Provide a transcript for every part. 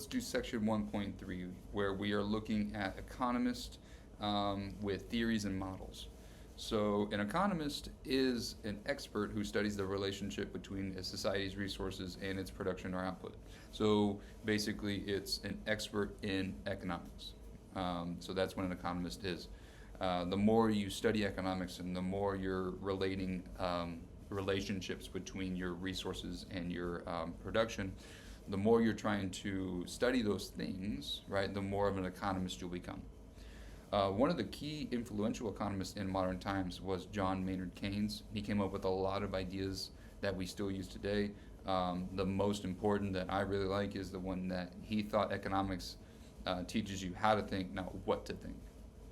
let's do section 1.3, where we are looking at economists with theories and models. So, an economist is an expert who studies the relationship between a society's resources and its production or output. So, basically, it's an expert in economics. So, that's what an economist is. The more you study economics and the more you're relating relationships between your resources and your production, the more you're trying to study those things, right, the more of an economist you'll become. One of the key influential economists in modern times was John Maynard Keynes. He came up with a lot of ideas that we still use today. The most important that I really like is the one that he thought economics teaches you how to think, not what to think.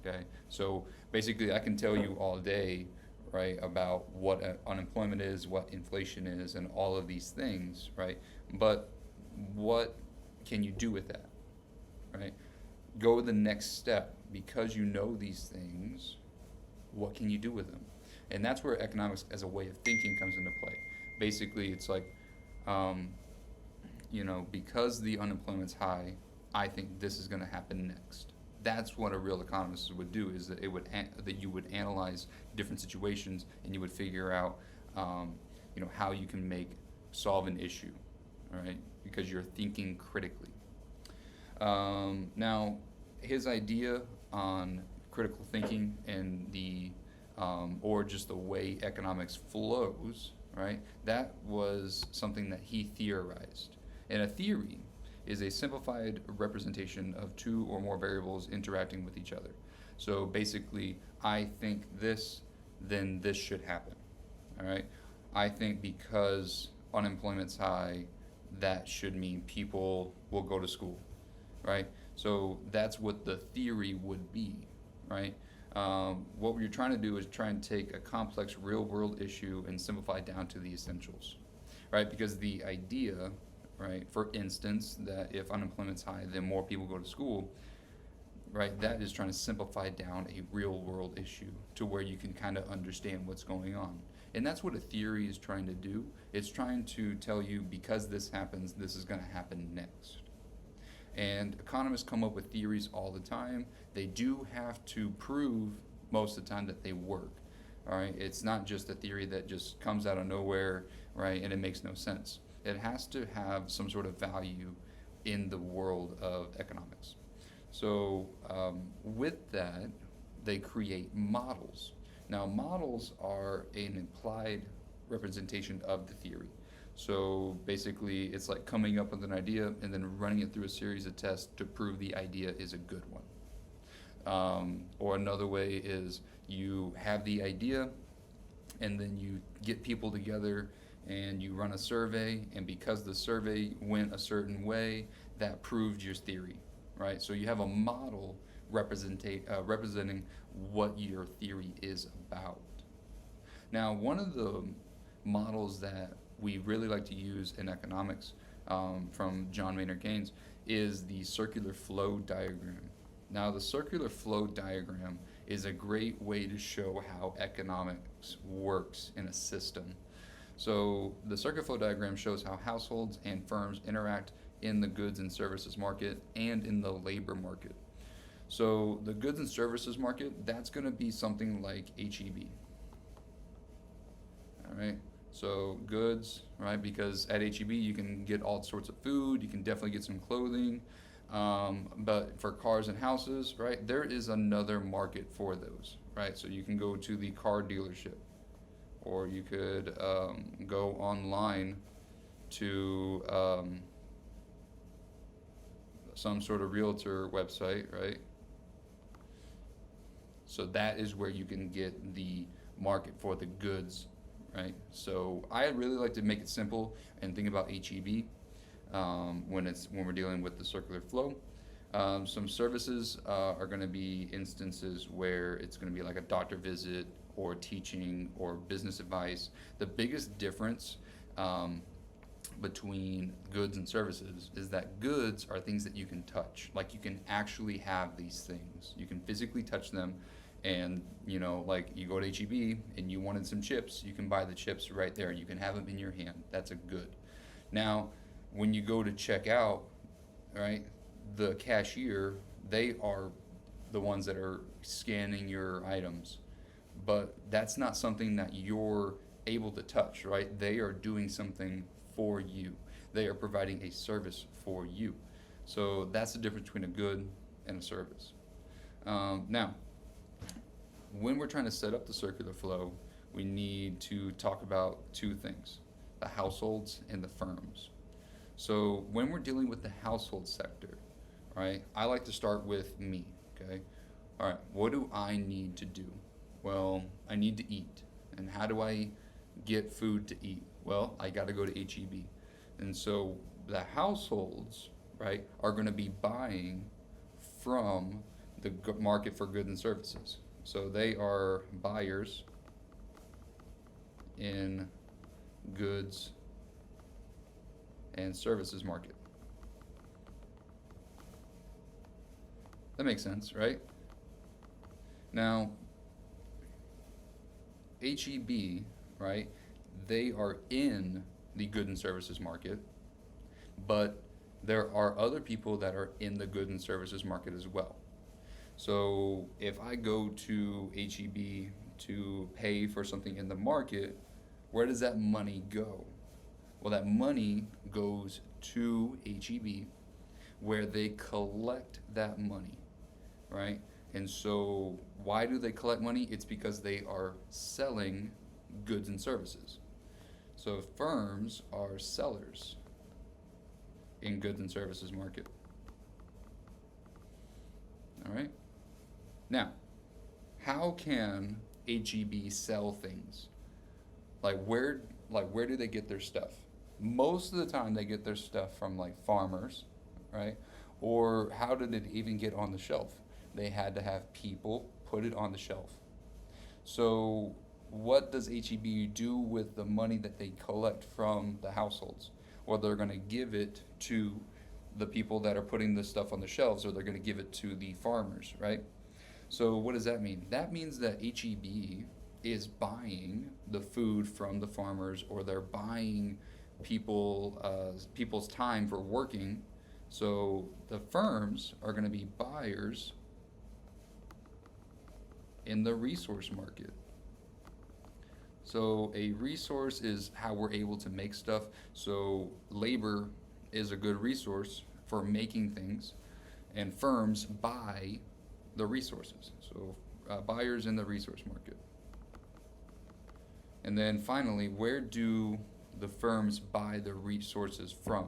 Okay, so basically, I can tell you all day, right, about what unemployment is, what inflation is, and all of these things, right? But what can you do with that, right? Go the next step. Because you know these things, what can you do with them? And that's where economics as a way of thinking comes into play. Basically, it's like, um, because the unemployment's high, I think this is going to happen next. That's what a real economist would do. Is that that you would analyze different situations and you would figure out, how you can solve an issue, all right? Because you're thinking critically. Now, his idea on critical thinking and or just the way economics flows, right? That was something that he theorized. And a theory is a simplified representation of two or more variables interacting with each other. So basically, I think this, then this should happen. All right? I think because unemployment's high, that should mean people will go to school, right? So that's what the theory would be, right? What we're trying to do is try and take a complex real world issue and simplify it down to the essentials, right? Because the idea, right, for instance, that if unemployment's high, then more people go to school, right? That is trying to simplify down a real world issue to where you can kind of understand what's going on. And that's what a theory is trying to do. It's trying to tell you because this happens, this is going to happen next. And economists come up with theories all the time. They do have to prove most of the time that they work. All right, it's not just a theory that just comes out of nowhere, right, and it makes no sense. It has to have some sort of value in the world of economics. So with that, they create models. Now, models are an implied representation of the theory. So basically, it's like coming up with an idea and then running it through a series of tests to prove the idea is a good one. Or another way is you have the idea and then you get people together and you run a survey, and because the survey went a certain way, that proved your theory, right? So you have a model representing what your theory is about. Now, one of the models that we really like to use in economics from John Maynard Keynes is the circular flow diagram. Now, the circular flow diagram is a great way to show how economics works in a system. So the circular flow diagram shows how households and firms interact in the goods and services market and in the labor market. So the goods and services market, that's going to be something like HEB. All right. So goods, right? Because at HEB you can get all sorts of food. You can definitely get some clothing. But for cars and houses, right? There is another market for those, right? So you can go to the car dealership, or you could go online to some sort of realtor website, right? So that is where you can get the market for the goods, right? So I really like to make it simple and think about HEB when we're dealing with the circular flow. Some services are going to be instances where it's going to be like a doctor visit or teaching or business advice. The biggest difference between goods and services is that goods are things that you can touch. Like you can actually have these things. You can physically touch them, and like you go to HEB and you wanted some chips, you can buy the chips right there. You can have them in your hand. That's a good. Now, when you go to check out, right? The cashier, they are the ones that are scanning your items, but that's not something that you're able to touch, right? They are doing something for you. They are providing a service for you. So that's the difference between a good and a service. Now, when we're trying to set up the circular flow, we need to talk about two things: the households and the firms. So when we're dealing with the household sector, right, I like to start with me, okay? All right, what do I need to do? Well, I need to eat. And how do I get food to eat? Well, I got to go to HEB. And so the households, right, are going to be buying from the market for goods and services. So they are buyers in goods and services market. That makes sense, right? Now, HEB, right, they are in the good and services market, but there are other people that are in the good and services market as well. So if I go to HEB to pay for something in the market, where does that money go? Well, that money goes to HEB where they collect that money, right? And so why do they collect money? It's because they are selling goods and services. So firms are sellers in goods and services market. All right? Now, how can HEB sell things? Like where do they get their stuff? Most of the time they get their stuff from like farmers, right? Or how did it even get on the shelf? They had to have people put it on the shelf. So what does HEB do with the money that they collect from the households? Well, they're going to give it to the people that are putting the stuff on the shelves, or they're going to give it to the farmers, right? So what does that mean? That means that HEB is buying the food from the farmers, or they're buying people's time for working. So the firms are going to be buyers in the resource market. So a resource is how we're able to make stuff. So labor is a good resource for making things, and firms buy the resources. So buyers in the resource market. And then finally, where do the firms buy the resources from?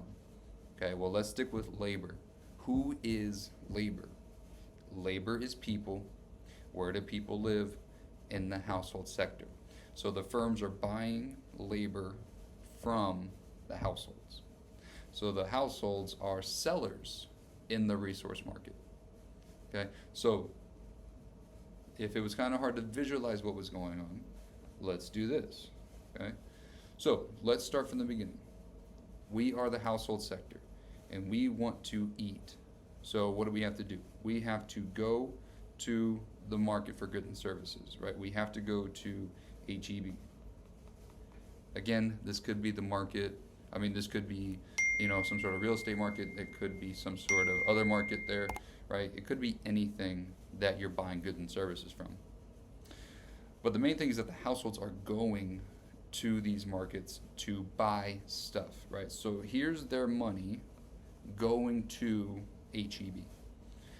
Okay, well, let's stick with labor. Who is labor? Labor is people. Where do people live? In the household sector. So the firms are buying labor from the households. So the households are sellers in the resource market. Okay, so if it was kind of hard to visualize what was going on, let's do this. Okay, so let's start from the beginning. We are the household sector, and we want to eat. So what do we have to do? We have to go to the market for goods and services, right? We have to go to HEB. Again, this could be the market. I mean, this could be, some sort of real estate market. It could be some sort of other market there, right? It could be anything that you're buying goods and services from. But the main thing is that the households are going to these markets to buy stuff, right? So here's their money going to HEB.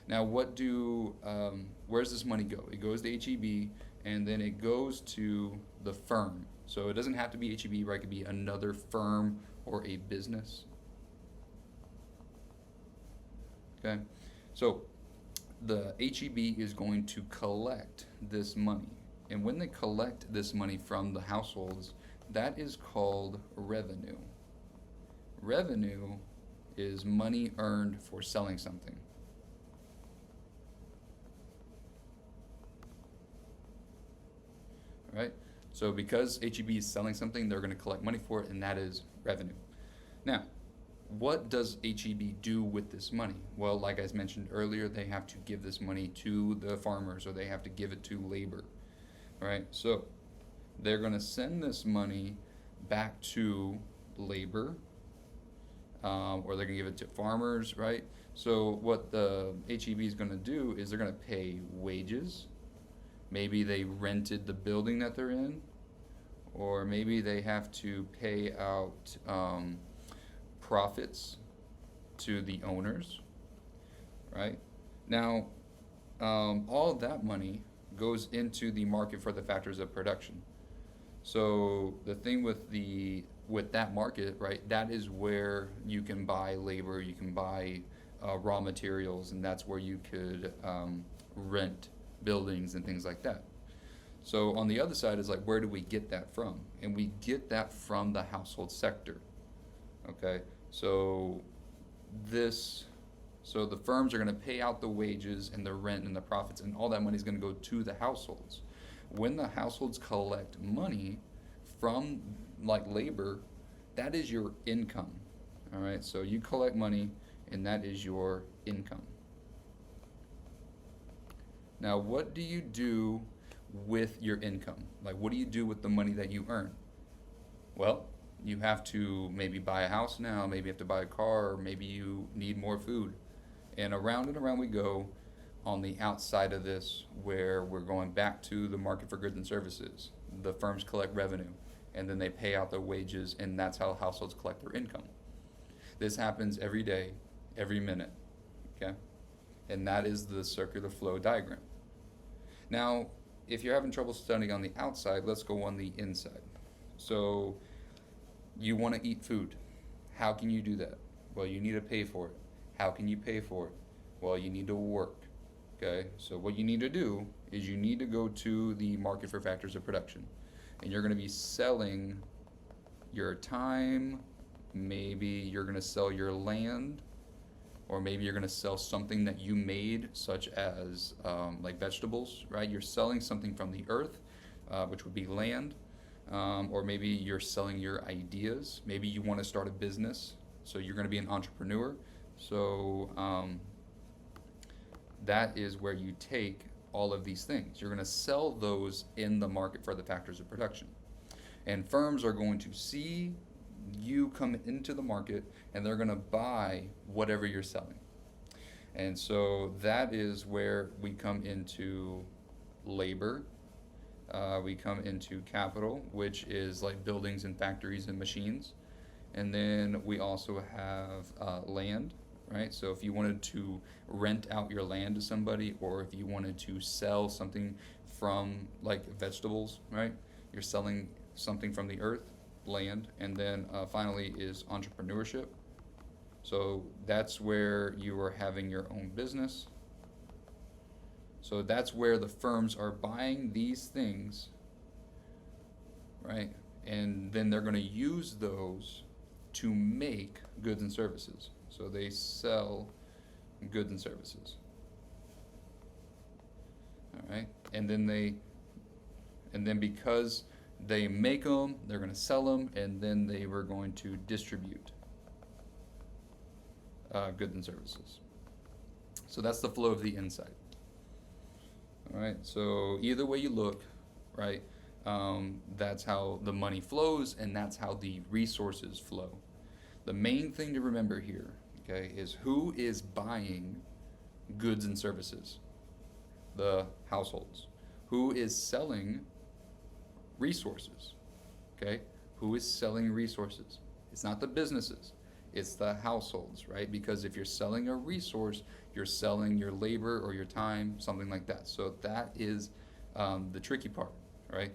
Now, where's this money go? It goes to HEB, and then it goes to the firm. So it doesn't have to be HEB, right? It could be another firm or a business. Okay, so the HEB is going to collect this money. And when they collect this money from the households, that is called revenue. Revenue is money earned for selling something. Right? So because HEB is selling something, they're going to collect money for it, and that is revenue. Now, what does HEB do with this money? Well, like I mentioned earlier, they have to give this money to the farmers, or they have to give it to labor. Right? So they're going to send this money back to labor, or they're gonna give it to farmers, right? So what the HEB is gonna do is they're gonna pay wages. Maybe they rented the building that they're in, or maybe they have to pay out profits to the owners, right? Now, all of that money goes into the market for the factors of production. So the thing with that market, right? That is where you can buy labor, you can buy raw materials, and that's where you could rent buildings and things like that. So on the other side is like, where do we get that from? And we get that from the household sector. Okay, so this, so the firms are going to pay out the wages and the rent and the profits, and all that money is going to go to the households. When the households collect money from like labor, that is your income. All right, so you collect money, and that is your income. Now, what do you do with your income? Like, what do you do with the money that you earn? Well, you have to maybe buy a house now, maybe you have to buy a car, or maybe you need more food. And around we go on the outside of this, where we're going back to the market for goods and services. The firms collect revenue, and then they pay out their wages, and that's how households collect their income. This happens every day, every minute, okay? And that is the circular flow diagram. Now, if you're having trouble studying on the outside, let's go on the inside. So you want to eat food. How can you do that? Well, you need to pay for it. How can you pay for it? Well, you need to work. Okay, so what you need to do is you need to go to the market for factors of production, and you're going to be selling your time. Maybe you're going to sell your land, or maybe you're going to sell something that you made, such as like vegetables, right? You're selling something from the earth, which would be land, or maybe you're selling your ideas. Maybe you want to start a business, so you're going to be an entrepreneur. So that is where you take all of these things. You're going to sell those in the market for the factors of production. And firms are going to see you come into the market, and they're going to buy whatever you're selling. And so that is where we come into labor. We come into capital, which is like buildings and factories and machines. And then we also have land, right? So if you wanted to rent out your land to somebody, or if you wanted to sell something from like vegetables, right? You're selling something from the earth, land. And then finally is entrepreneurship. So that's where you are having your own business. So that's where the firms are buying these things, right? And then they're going to use those to make goods and services. So they sell goods and services. All right, and then because they make them, they're going to sell them, and then they were going to distribute goods and services. So that's the flow of the inside. All right, so either way you look, right, that's how the money flows, and that's how the resources flow. The main thing to remember here, okay, is who is buying goods and services? The households. Who is selling resources? Okay, who is selling resources? It's not the businesses, it's the households, right? Because if you're selling a resource, you're selling your labor or your time, something like that. So that is the tricky part, right?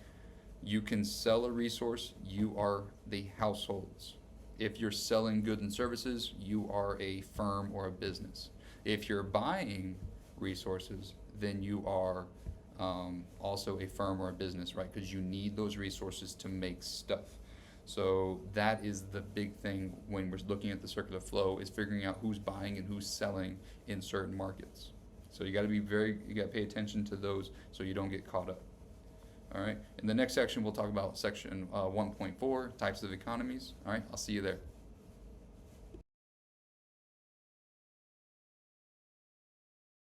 You can sell a resource, you are the households. If you're selling goods and services, you are a firm or a business. If you're buying resources, then you are also a firm or a business, right? Because you need those resources to make stuff. So that is the big thing when we're looking at the circular flow, is figuring out who's buying and who's selling in certain markets. So you got to pay attention to those so you don't get caught up. All right. In the next section, we'll talk about section 1.4, types of economies. All right. I'll see you there.